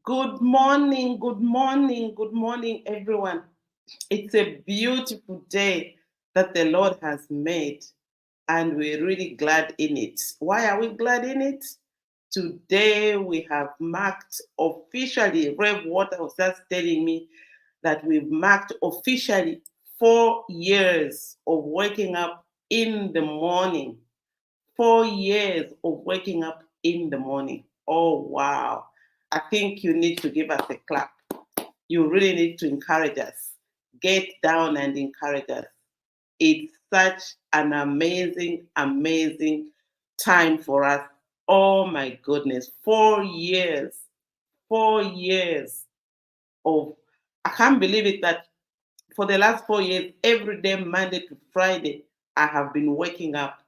Good morning, everyone. It's a beautiful day that the Lord has made, and we're really glad in it. Why are we glad in it? Today we have marked officially, Rev Water was just telling me that we've marked officially 4 years of waking up in the morning. 4 years of waking up in the morning. Oh, wow. I think you need to give us a clap. You really need to encourage us. Get down and encourage us. It's such an amazing time for us. Oh my goodness. 4 years. 4 years of, I can't believe it that for the last 4 years, every day, Monday to Friday, I have been waking up,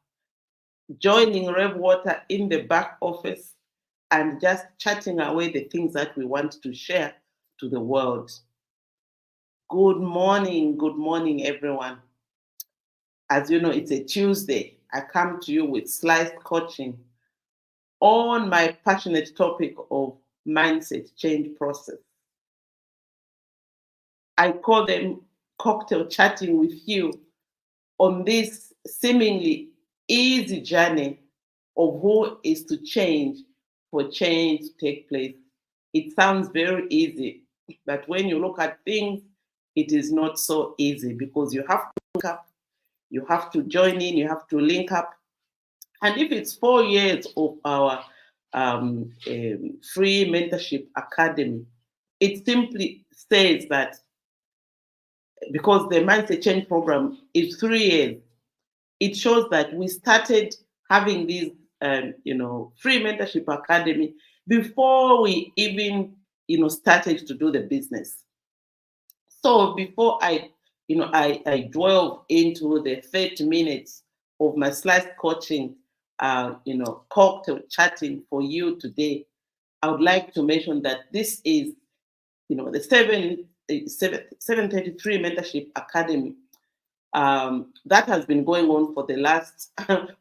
joining Rev Water in the back office, and just chatting away the things that we want to share to the world. Good morning, everyone. As you know, it's a Tuesday. I come to you with sliced coaching on my passionate topic of mindset change process. I call them cocktail chatting with you on this seemingly easy journey of who is to change for change to take place. It sounds very easy, but when you look at things, it is not so easy because you have to link up, you have to join in, you have to link up. And if it's 4 years of our free mentorship academy, it simply says that because the mindset change program is 3 years, it shows that we started having these, free mentorship academy before we even, started to do the business. So before I delve into the 30 minutes of my sliced coaching, cocktail chatting for you today, I would like to mention that this is, the 733 Mentorship Academy that has been going on for the last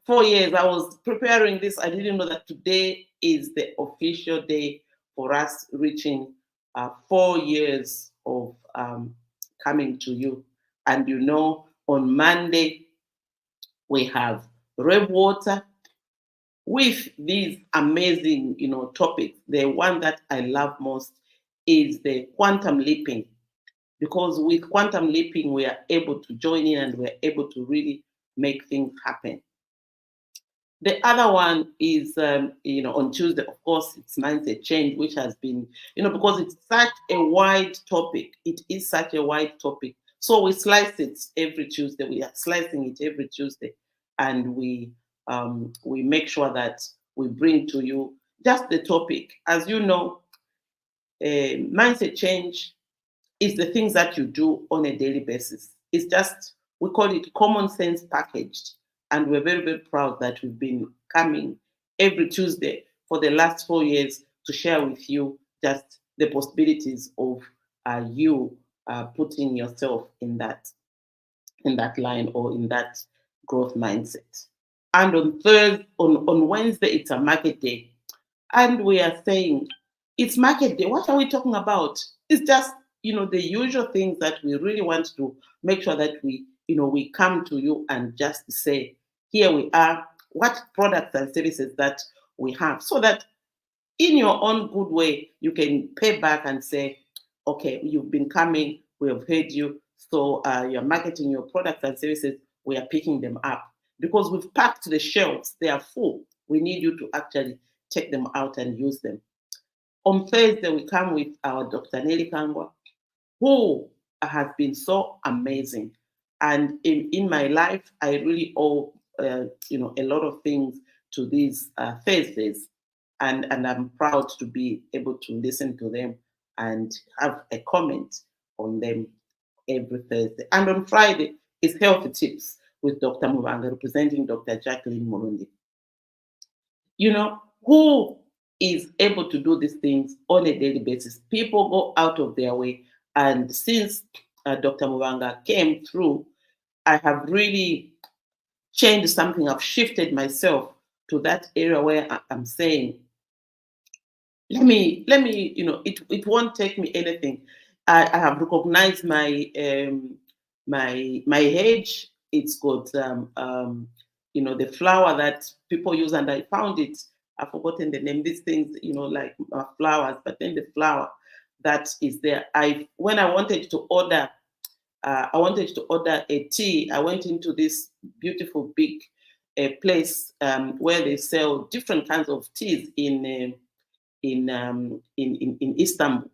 4 years. I was preparing this. I didn't know that today is the official day for us reaching 4 years of coming to you. And on Monday, we have Rev Water with these amazing, topics. The one that I love most is the quantum leaping, because with quantum leaping we are able to join in and we're able to really make things happen. The other one is on Tuesday, of course, it's mindset change, which has been, because it's such a wide topic. It is such a wide topic, so we slice it every Tuesday. We are slicing it every Tuesday, and we make sure that we bring to you just the topic. As you know, mindset change is the things that you do on a daily basis. It's just, we call it common sense packaged. And we're very proud that we've been coming every Tuesday for the last 4 years to share with you just the possibilities of you putting yourself in that line or in that growth mindset. And on Wednesday, it's a market day. And we are saying it's market day. What are we talking about? It's just, the usual things that we really want to make sure that we come to you and just say, here we are, what products and services that we have, so that in your own good way, you can pay back and say, okay, you've been coming, we have heard you, so you're marketing your products and services, we are picking them up. Because we've packed the shelves, they are full. We need you to actually take them out and use them. On Thursday, we come with our Dr. Nelly Kangwa, who has been so amazing. And in my life, I really owe, a lot of things to these Thursdays. And I'm proud to be able to listen to them and have a comment on them every Thursday. And on Friday is Healthy Tips with Dr. Mubanga, representing Dr. Jacqueline Murundi. Who is able to do these things on a daily basis? People go out of their way. And since Dr. Mubanga came through, I have really changed something. I've shifted myself to that area where I'm saying, it won't take me anything. I have recognized my age. It's got the flour that people use, and I found it. I've forgotten the name. These things, like flowers, but then the flour that is there. When I wanted to order a tea. I went into this beautiful big place where they sell different kinds of teas in Istanbul.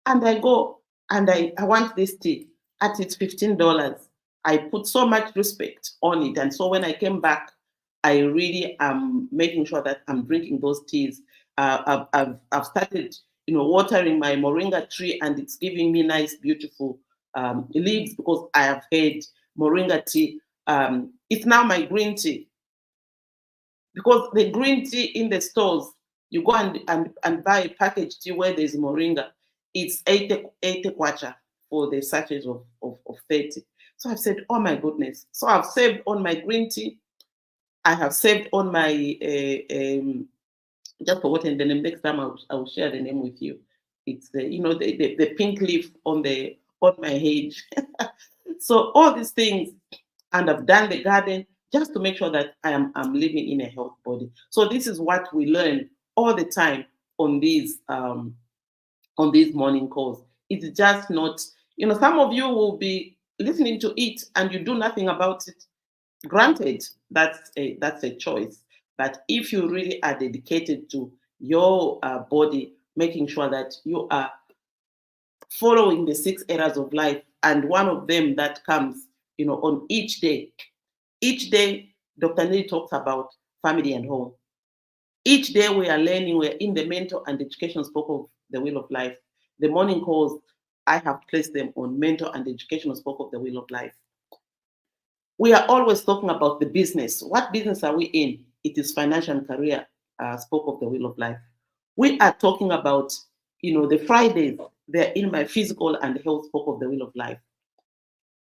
And I go and I want this tea at its $15. I put so much respect on it. And so when I came back, I really am making sure that I'm drinking those teas. I've started, watering my moringa tree, and it's giving me nice, beautiful leaves because I have had moringa tea. It's now my green tea, because the green tea in the stores, you go and buy a packaged tea where there's moringa, it's 80 kwacha for the sachets of 30. So I've said, oh my goodness. So I've saved on my green tea. I have saved on my, just forgotten the name. Next time I will share the name with you. It's the pink leaf on my hedge. So all these things, and I've done the garden just to make sure that I'm living in a healthy body. So this is what we learn all the time on these morning calls. It's just not, some of you will be listening to it and you do nothing about it. Granted, that's a choice. But if you really are dedicated to your body, making sure that you are following the 6 areas of life, and one of them that comes, on each day. Each day, Dr. Nelly talks about family and home. Each day we are learning, we're in the mental and education spoke of the wheel of life. The morning calls, I have placed them on mental and educational spoke of the wheel of life. We are always talking about the business. What business are we in? It is financial and career spoke of the wheel of life. We are talking about, the Fridays, they're in my physical and health spoke of the wheel of life.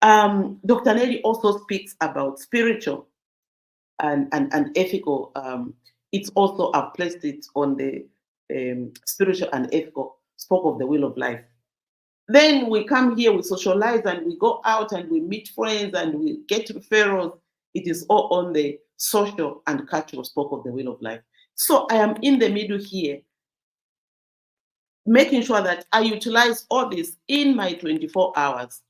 Dr. Nelly also speaks about spiritual and ethical. It's also, I've placed it on the spiritual and ethical spoke of the wheel of life. Then we come here, we socialize, and we go out and we meet friends and we get referrals. It is all on the social and cultural spoke of the wheel of life. So I am in the middle here, making sure that I utilize all this in my 24 hours,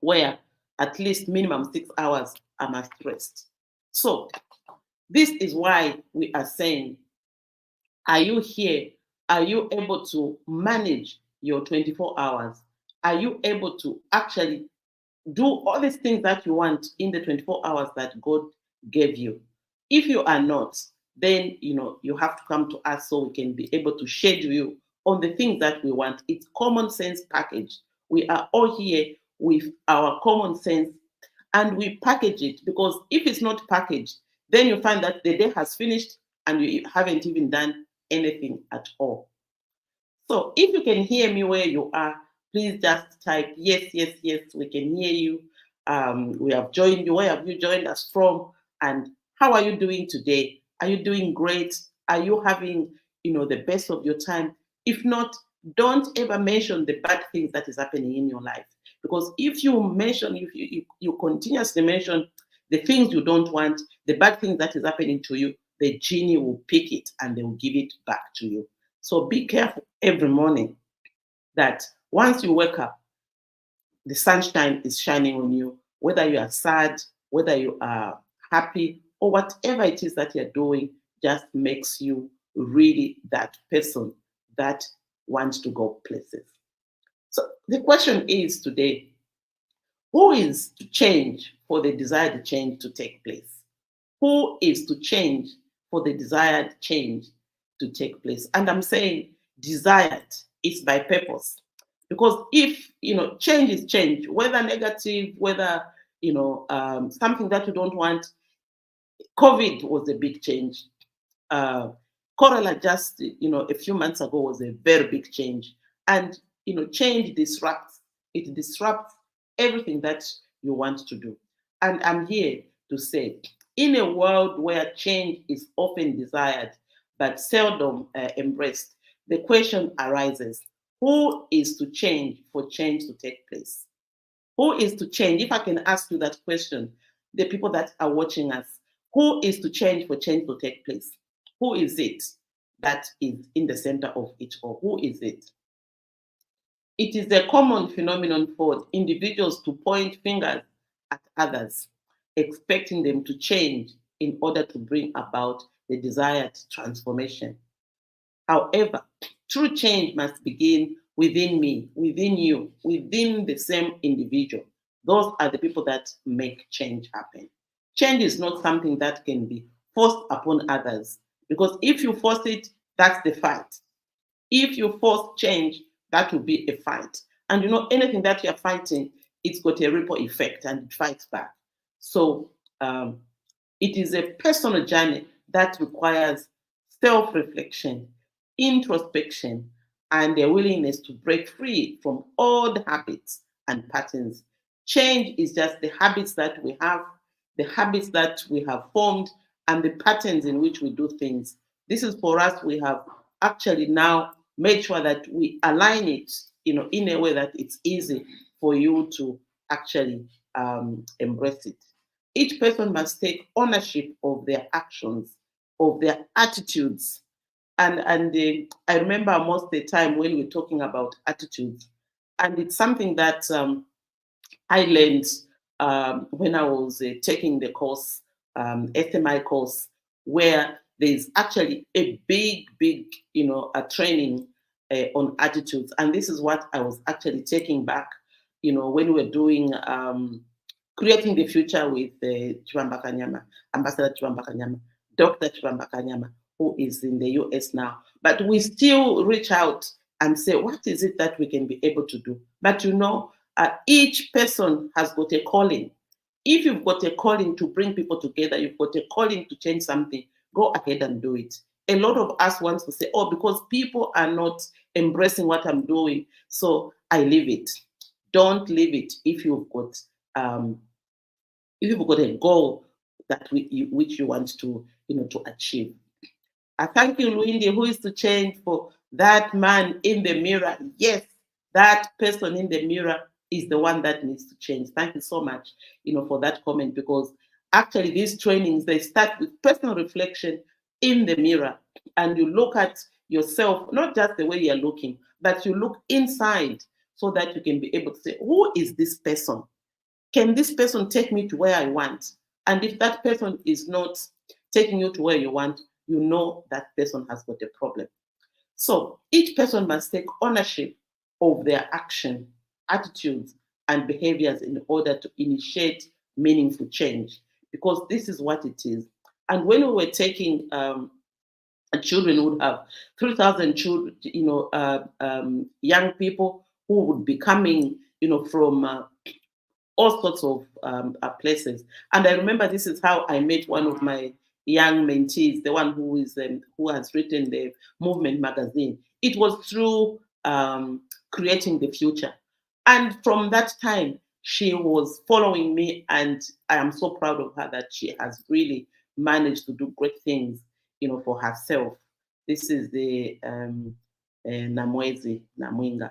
where at least minimum 6 hours I must rest. So this is why we are saying, are you here? Are you able to manage your 24 hours? Are you able to actually do all these things that you want in the 24 hours that God gave you? If you are not, then you have to come to us so we can be able to schedule you on the things that we want. It's common sense package. We are all here with our common sense, and we package it, because if it's not packaged, then you find that the day has finished and you haven't even done anything at all. So if you can hear me where you are, please just type yes, yes, yes, we can hear you. We have joined you. Where have you joined us from? And how are you doing today? Are you doing great? Are you having, the best of your time? If not, don't ever mention the bad things that is happening in your life. Because if you mention, if you continuously mention the things you don't want, the bad things that is happening to you, the genie will pick it and they will give it back to you. So be careful every morning that once you wake up, the sunshine is shining on you, whether you are sad, whether you are happy, or whatever it is that you're doing, just makes you really that person that wants to go places. So the question is today, who is to change for the desired change to take place? Who is to change for the desired change to take place? And I'm saying desired is by purpose. Because if, change is change, whether negative, whether, something that you don't want. COVID was a big change. Corona just, a few months ago was a very big change. And, change disrupts. It disrupts everything that you want to do. And I'm here to say, in a world where change is often desired but seldom embraced, the question arises, who is to change for change to take place? Who is to change? If I can ask you that question, the people that are watching us, who is to change for change to take place? Who is it that is in the center of it, or who is it? It is a common phenomenon for individuals to point fingers at others, expecting them to change in order to bring about the desired transformation. However, true change must begin within me, within you, within the same individual. Those are the people that make change happen. Change is not something that can be forced upon others, because if you force it, that's the fight. If you force change, that will be a fight. And anything that you're fighting, it's got a ripple effect and it fights back. So it is a personal journey that requires self reflection, introspection, and a willingness to break free from old habits and patterns. Change is just the habits that we have, the habits that we have formed, and the patterns in which we do things. This is for us, we have actually now made sure that we align it, in a way that it's easy for you to actually embrace it. Each person must take ownership of their actions, of their attitudes. And I remember most of the time when we're talking about attitudes, and it's something that I learned when I was taking the course, SMI course, where there's actually a big, a training on attitudes. And this is what I was actually taking back, when we were doing Creating the Future with Chibamba Kanyama, Ambassador Chibamba Kanyama, Dr. Chibamba Kanyama, who is in the US now. But we still reach out and say, what is it that we can be able to do? But each person has got a calling. If you've got a calling to bring people together, you've got a calling to change something, go ahead and do it. A lot of us want to say, oh, because people are not embracing what I'm doing, so I leave it. Don't leave it if you've got a goal which you want to achieve. I thank you, Luindi, who is to change for that man in the mirror. Yes, that person in the mirror is the one that needs to change. Thank you so much, for that comment, because actually these trainings, they start with personal reflection in the mirror, and you look at yourself, not just the way you're looking, but you look inside so that you can be able to say, who is this person? Can this person take me to where I want? And if that person is not taking you to where you want, you know that person has got a problem. So each person must take ownership of their action, attitudes, and behaviors in order to initiate meaningful change, because this is what it is. And when we were taking children, would have 3,000 children, young people who would be coming, from all sorts of places. And I remember this is how I met one of my young mentees, the one who has written the Movement magazine. It was through Creating the Future. And from that time, she was following me, and I am so proud of her that she has really managed to do great things, for herself. This is the Namwezi Namwinga.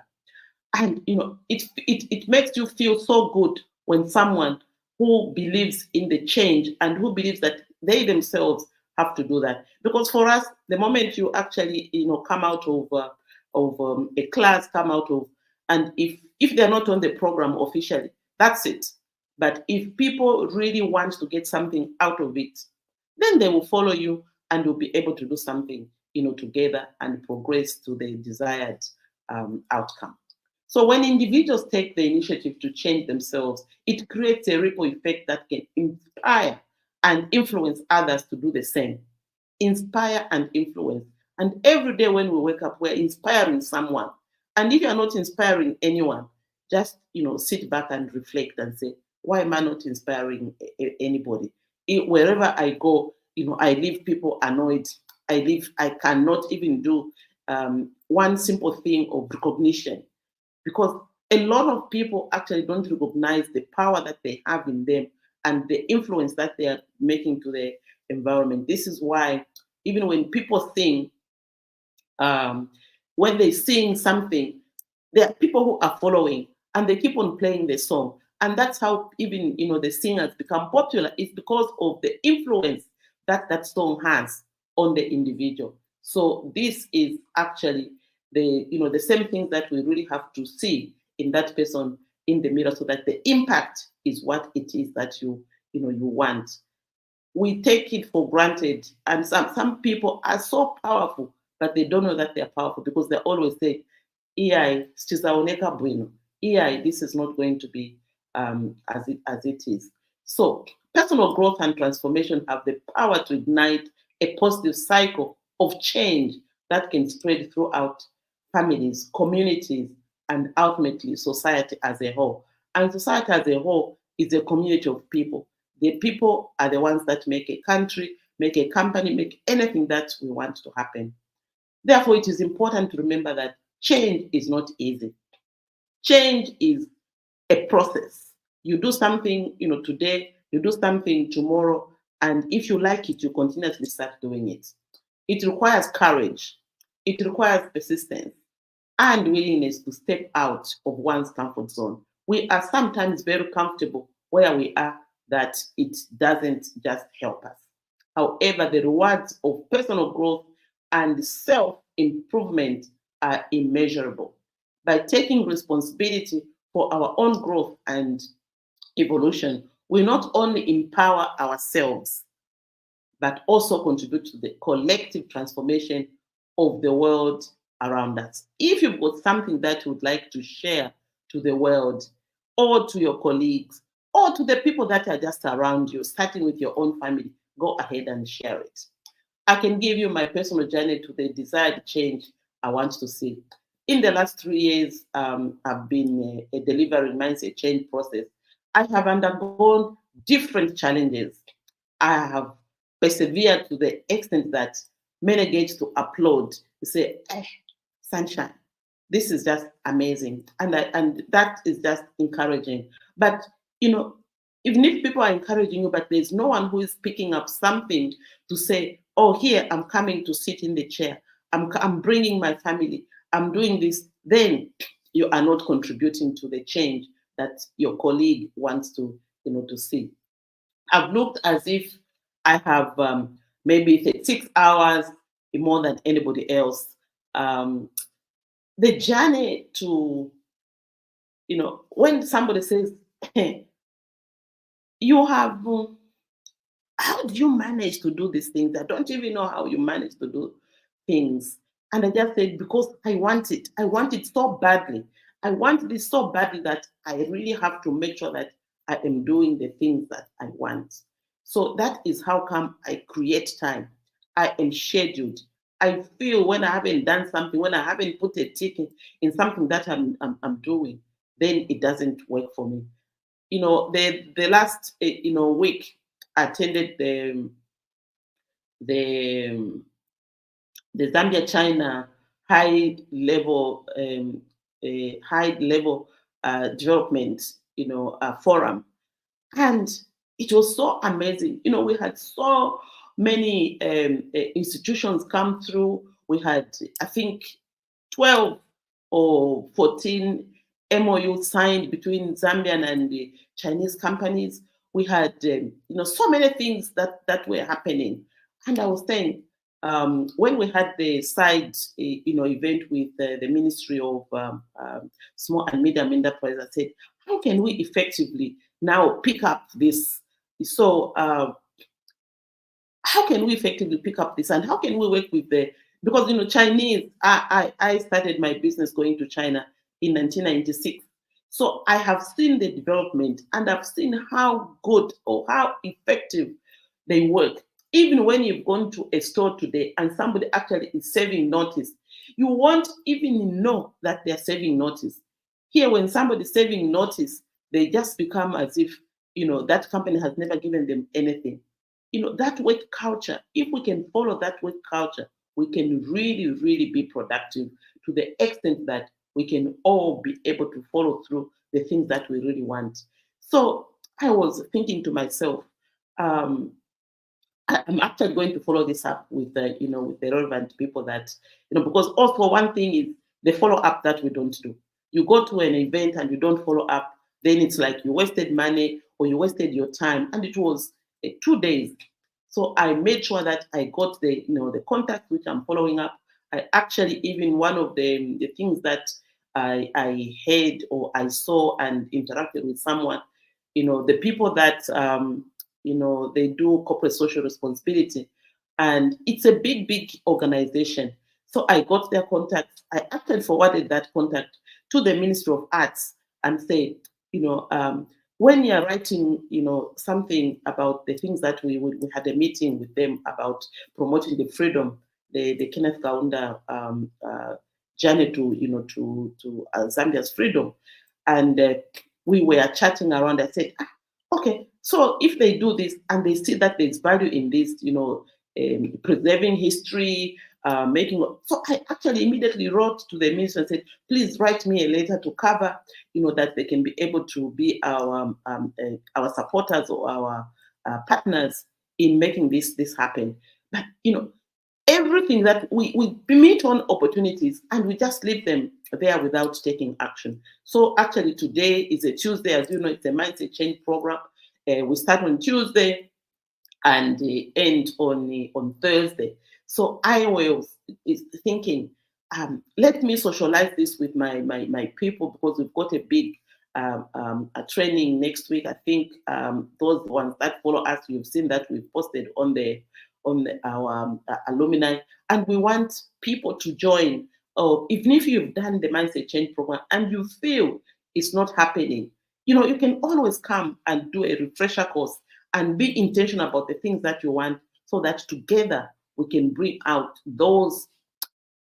And it makes you feel so good when someone who believes in the change and who believes that they themselves have to do that. Because for us, the moment you actually come out of a class, and if they're not on the program officially, that's it. But if people really want to get something out of it, then they will follow you, and you'll be able to do something together and progress to the desired outcome. So when individuals take the initiative to change themselves, it creates a ripple effect that can inspire and influence others to do the same. Inspire and influence. And every day when we wake up, we're inspiring someone. And if you're not inspiring anyone, just sit back and reflect and say, why am I not inspiring anybody? Wherever I go, I leave people annoyed. I cannot even do one simple thing of recognition, because a lot of people actually don't recognize the power that they have in them and the influence that they are making to the environment. This is why even when people sing, when they sing something, there are people who are following and they keep on playing the song. And that's how even the singers become popular. It's because of the influence that that song has on the individual. So this is actually the same thing that we really have to see in that person in the mirror, so that the impact is what it is that you want. We take it for granted, and some people are so powerful, but they don't know that they're powerful, because they always say, "Ei, sizaoneka bueno. Ei, this is not going to be as it is." So personal growth and transformation have the power to ignite a positive cycle of change that can spread throughout families, communities, and ultimately society as a whole. And society as a whole is a community of people. The people are the ones that make a country, make a company, make anything that we want to happen. Therefore, it is important to remember that change is not easy. Change is a process. You do something, today, you do something tomorrow, and if you like it, you continuously start doing it. It requires courage. It requires persistence and willingness to step out of one's comfort zone. We are sometimes very comfortable where we are, that it doesn't just help us. However, the rewards of personal growth and self improvement are immeasurable. By taking responsibility for our own growth and evolution, we not only empower ourselves, but also contribute to the collective transformation of the world around us. If you've got something that you would like to share to the world, or to your colleagues, or to the people that are just around you, starting with your own family, go ahead and share it. I can give you my personal journey to the desired change I want to see. In the last 3 years, I've been a delivering mindset change process. I have undergone different challenges. I have persevered to the extent that many get to applaud, to say, sunshine, this is just amazing. And that is just encouraging. But, even if people are encouraging you, but there's no one who is picking up something to say, oh, here, I'm coming to sit in the chair. I'm bringing my family. I'm doing this. Then you are not contributing to the change that your colleague wants to see. I've looked as if I have maybe 6 hours more than anybody else. The journey to, when somebody says, you have, how do you manage to do these things? I don't even know how you manage to do things. And I just said, because I want it. I want it so badly. I want this so badly that I really have to make sure that I am doing the things that I want. So that is how come I create time. I am scheduled. I feel when I haven't done something, when I haven't put a tick in something that I'm doing, then it doesn't work for me. The last week, I attended the the Zambia China high level development forum, and it was so amazing. We had so many institutions come through. We had, I think, 12 or 14 MOU signed between Zambian and the Chinese companies. We had, so many things that were happening. And I was saying, when we had the side, event with the Ministry of Small and Medium Enterprise, I said, how can we effectively now pick up this? So, how can we effectively pick up this, and how can we work with because Chinese, I started my business going to China in 1996. So I have seen the development, and I've seen how good or how effective they work. Even when you've gone to a store today and somebody actually is serving notice, you won't even know that they're serving notice. Here, when somebody's serving notice, they just become as if that company has never given them anything. That work culture, if we can follow that work culture, we can really, really be productive to the extent that we can all be able to follow through the things that we really want. So I was thinking to myself, I'm actually going to follow this up with the, with the relevant people that, because also one thing is the follow up that we don't do. You go to an event and you don't follow up, then it's like you wasted money or you wasted your time, and it was 2 days. So I made sure that I got the, the contact which I'm following up. I actually, even one of the things that I heard or I saw and interacted with someone, the people that they do corporate social responsibility, and it's a big organization. So I got their contact. I actually forwarded that contact to the Ministry of Arts and said, when you're writing, something about the things that we had a meeting with them about promoting the freedom, the Kenneth Kaunda journey to, Zambia's freedom, and we were chatting around. I said, okay, so if they do this and they see that there's value in this, preserving history, making. So I actually immediately wrote to the minister and said, please write me a letter to cover, that they can be able to be our supporters or our partners in making this happen. But everything that we meet on opportunities and we just leave them there without taking action. So actually today is a Tuesday, as you know, it's a mindset change program. We start on Tuesday and end on Thursday. So I was thinking, let me socialize this with my people, because we've got a big a training next week. I think those ones that follow us, you've seen that we've posted on our alumni, and we want people to join. Or even if you've done the mindset change program and you feel it's not happening, you can always come and do a refresher course and be intentional about the things that you want, so that together we can bring out those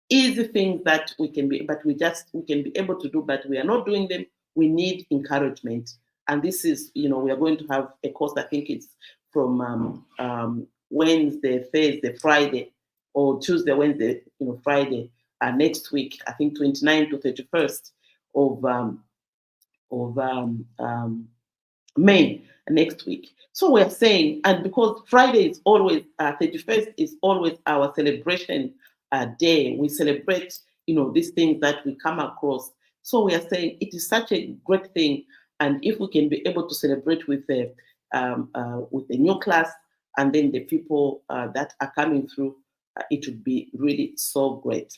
easy things that we can be, but we can be able to do, but we are not doing them. We need encouragement. And this is, we are going to have a course, I think it's from Wednesday, Thursday, Friday, or Tuesday, Wednesday, Friday, next week, I think 29th to 31st of May next week. So we're saying, and because Friday is always 31st is always our celebration day. We celebrate, these things that we come across. So we are saying it is such a great thing, and if we can be able to celebrate with the new class and then the people that are coming through, it would be really so great.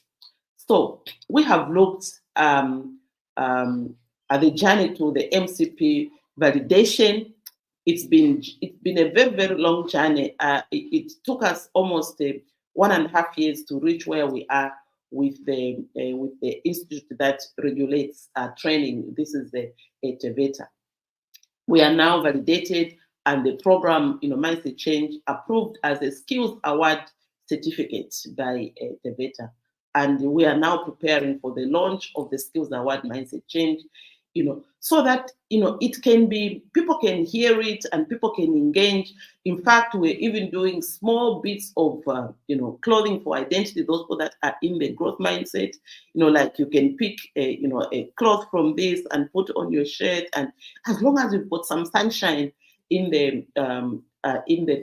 So we have looked at the journey to the MCP validation. It's been a very long journey. It took us almost 1.5 years to reach where we are with the institute that regulates training. This is the TVETA. We are now validated, and the program, Mindset Change, approved as a skills award certificate by TVETA. And we are now preparing for the launch of the skills award Mindset Change, so that, it can be, people can hear it and people can engage. In fact, we're even doing small bits of, clothing for identity, those people that are in the growth mindset, like you can pick a cloth from this and put on your shirt. And as long as you put some sunshine in the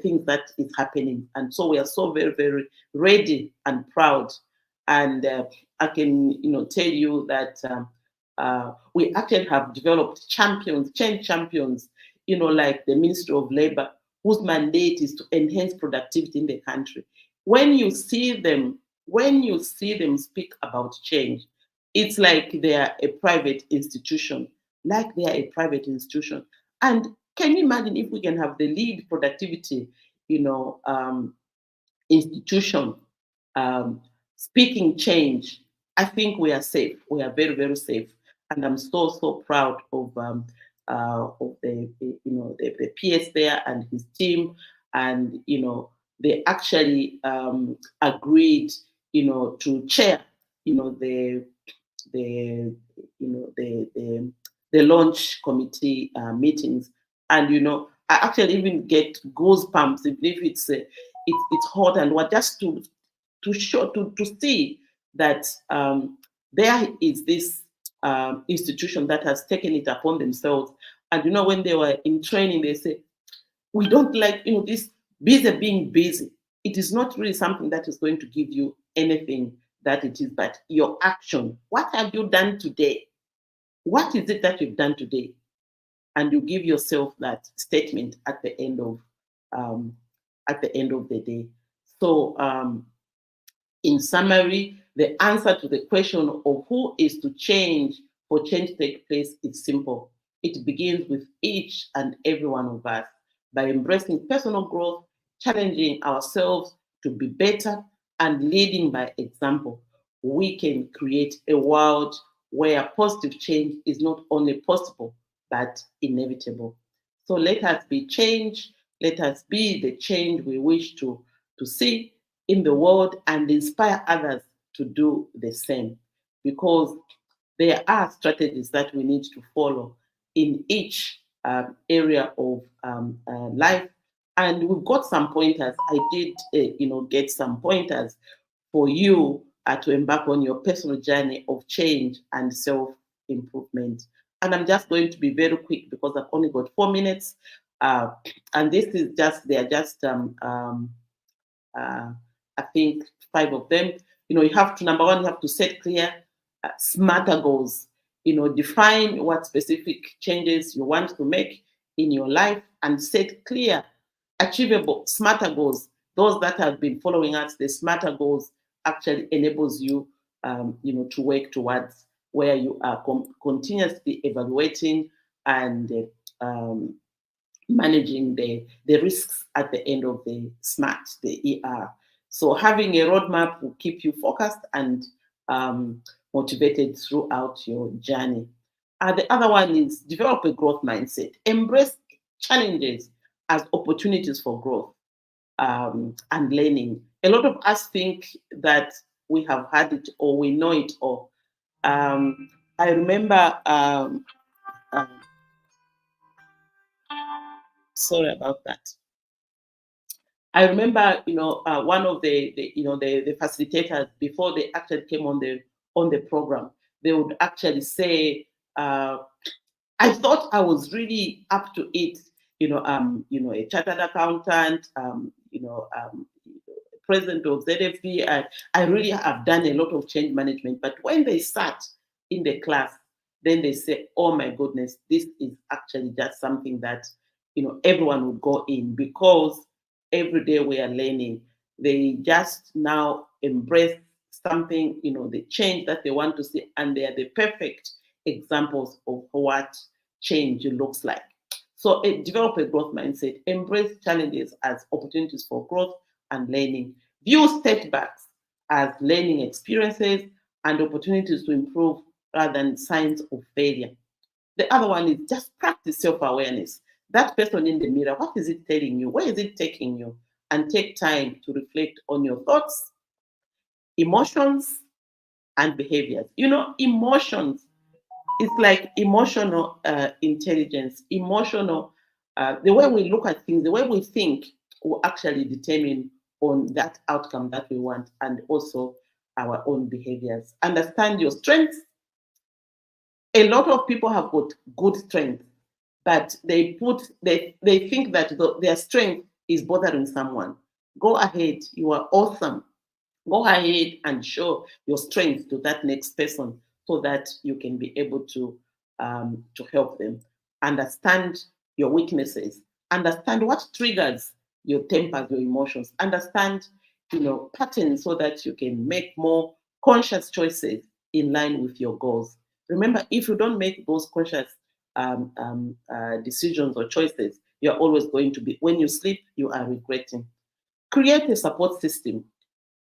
things that is happening. And so we are so very ready and proud. And I can, tell you that we actually have developed champions, change champions, like the Ministry of Labor, whose mandate is to enhance productivity in the country. When you see them speak about change, it's like they are a private institution, And can you imagine if we can have the lead productivity, institution speaking change? I think we are safe. We are very safe, and I'm so proud of the PS there and his team, and they actually agreed to chair the the launch committee meetings. And I actually even get goosebumps even if it's hot and what, just to show to see that there is this institution that has taken it upon themselves. And when they were in training, they say, we don't like this Busy being busy, it is not really something that is going to give you anything that it is, but your action. What have you done today? What is it that you've done today? And you give yourself that statement um, at the end of the day. So, in summary, the answer to the question of who is to change for change to take place is simple. It begins with each and every one of us by embracing personal growth, challenging ourselves to be better, and leading by example. We can create a world where positive change is not only possible but inevitable. So let us be change. Let us be the change we wish to see in the world and inspire others to do the same, because there are strategies that we need to follow in each area of life, and we've got some pointers. I did get some pointers for you to embark on your personal journey of change and self improvement. And I'm just going to be very quick because I've only got 4 minutes, uh, and this is just they are just uh, I think 5 of them. You have to, number one, you have to set clear, smarter goals. Define what specific changes you want to make in your life and set clear, achievable, smarter goals. Those that have been following us, the smarter goals actually enables you, to work towards where you are continuously evaluating and managing the risks at the end of the SMART, the ER. So having a roadmap will keep you focused and motivated throughout your journey. The other one is develop a growth mindset. Embrace challenges as opportunities for growth and learning. A lot of us think that we have had it or we know it all. I remember, um, sorry about that. I remember, one of the facilitators before they actually came on the program, they would actually say, I thought I was really up to it, a chartered accountant, president of ZFP. I really have done a lot of change management. But when they sat in the class, then they say, oh my goodness, this is actually just something that, everyone would go in, because every day we are learning. They just now embrace something, the change that they want to see, and they are the perfect examples of what change looks like. So develop a growth mindset, embrace challenges as opportunities for growth and learning, view setbacks as learning experiences and opportunities to improve rather than signs of failure. The other one is just practice self-awareness. That person in the mirror, what is it telling you? Where is it taking you? And take time to reflect on your thoughts, emotions, and behaviors. Emotions, it's like emotional intelligence, the way we look at things, the way we think will actually determine on that outcome that we want, and also our own behaviors. Understand your strengths. A lot of people have got good strength, but they think that their strength is bothering someone. Go ahead, you are awesome. Go ahead and show your strength to that next person so that you can be able to help them. Understand your weaknesses. Understand what triggers your tempers, your emotions. Understand, patterns so that you can make more conscious choices in line with your goals. Remember, if you don't make those conscious decisions or choices, you're always going to be, when you sleep, you are regretting. Create a support system.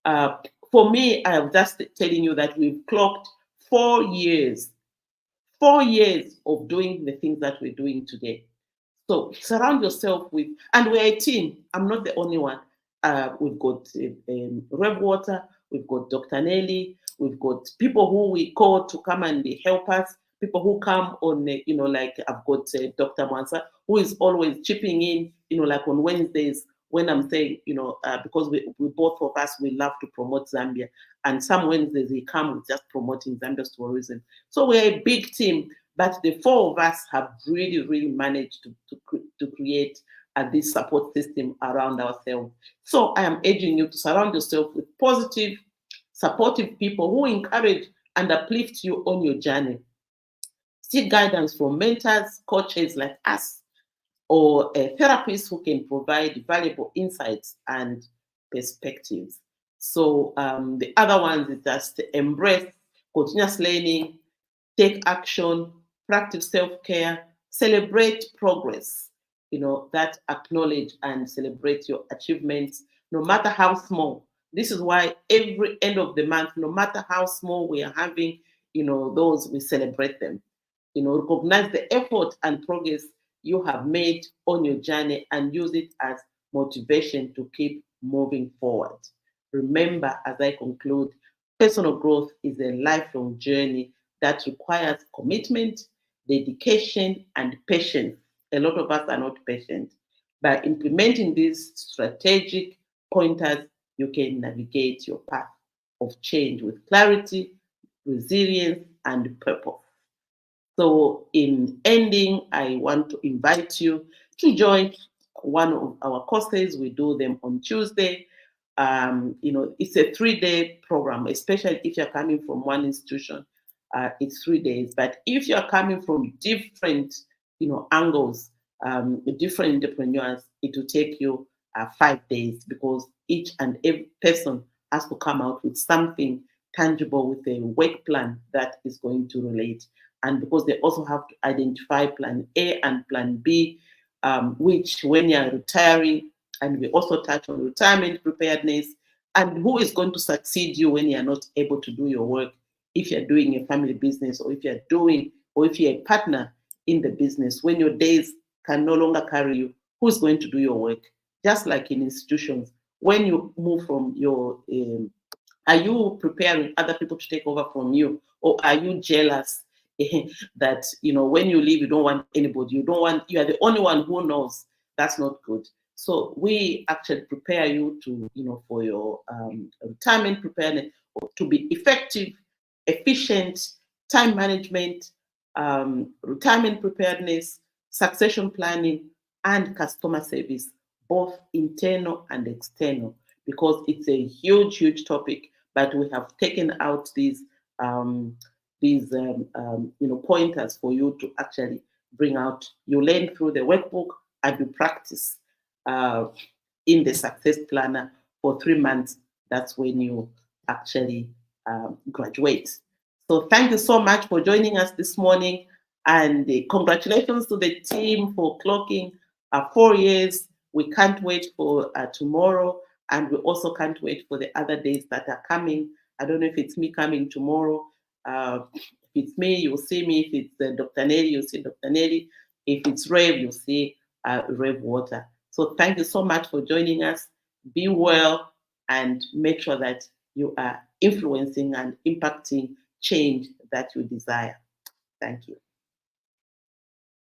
uh, for me, I am just telling you that we've clocked 4 years, 4 years of doing the things that we're doing today. So surround yourself with, and we're a team. I'm not the only one. We've got Rev Water, we've got Dr. Nelly, we've got people who we call to come and help us, people who come on, like I've got Dr. Mwansa, who is always chipping in, like on Wednesdays when I'm saying, because we both of us, we love to promote Zambia. And some Wednesdays they come with just promoting Zambia's tourism. So we're a big team, but the four of us have really, really managed to create this support system around ourselves. So I am urging you to surround yourself with positive, supportive people who encourage and uplift you on your journey. Seek guidance from mentors, coaches like us, or therapists who can provide valuable insights and perspectives. So the other ones is just embrace continuous learning, take action, practice self-care, celebrate progress, that acknowledge and celebrate your achievements, no matter how small. This is why every end of the month, no matter how small we are having, those we celebrate them. Recognize the effort and progress you have made on your journey and use it as motivation to keep moving forward. Remember, as I conclude, personal growth is a lifelong journey that requires commitment, dedication, and patience. A lot of us are not patient. By implementing these strategic pointers, you can navigate your path of change with clarity, resilience, and purpose. So, in ending, I want to invite you to join one of our courses. We do them on Tuesday. It's a 3-day program, especially if you're coming from one institution. It's 3 days. But if you're coming from different, angles, different entrepreneurs, it will take you 5 days, because each and every person has to come out with something tangible, with a work plan that is going to relate. And because they also have to identify plan A and plan B, which when you're retiring, and we also touch on retirement preparedness, and who is going to succeed you when you're not able to do your work, if you're doing a family business, or if you're a partner in the business, when your days can no longer carry you, who's going to do your work? Just like in institutions, when you move from your are you preparing other people to take over from you, or are you jealous that when you leave, you don't want anybody, you are the only one who knows? That's not good. So we actually prepare you to for your retirement preparedness, to be effective, efficient, time management, retirement preparedness, succession planning, and customer service, both internal and external, because it's a huge topic. But we have taken out these pointers for you to actually bring out. You learn through the workbook, and you practice in the success planner for 3 months. That's when you actually graduate. So thank you so much for joining us this morning, and congratulations to the team for clocking 4 years. We can't wait for tomorrow, and we also can't wait for the other days that are coming. I don't know if it's me coming tomorrow. If it's me, you'll see me. If it's Dr. Nelly, you'll see Dr. Nelly. If it's Rev, you'll see Rev Water. So thank you so much for joining us. Be well, and make sure that you are influencing and impacting change that you desire. Thank you.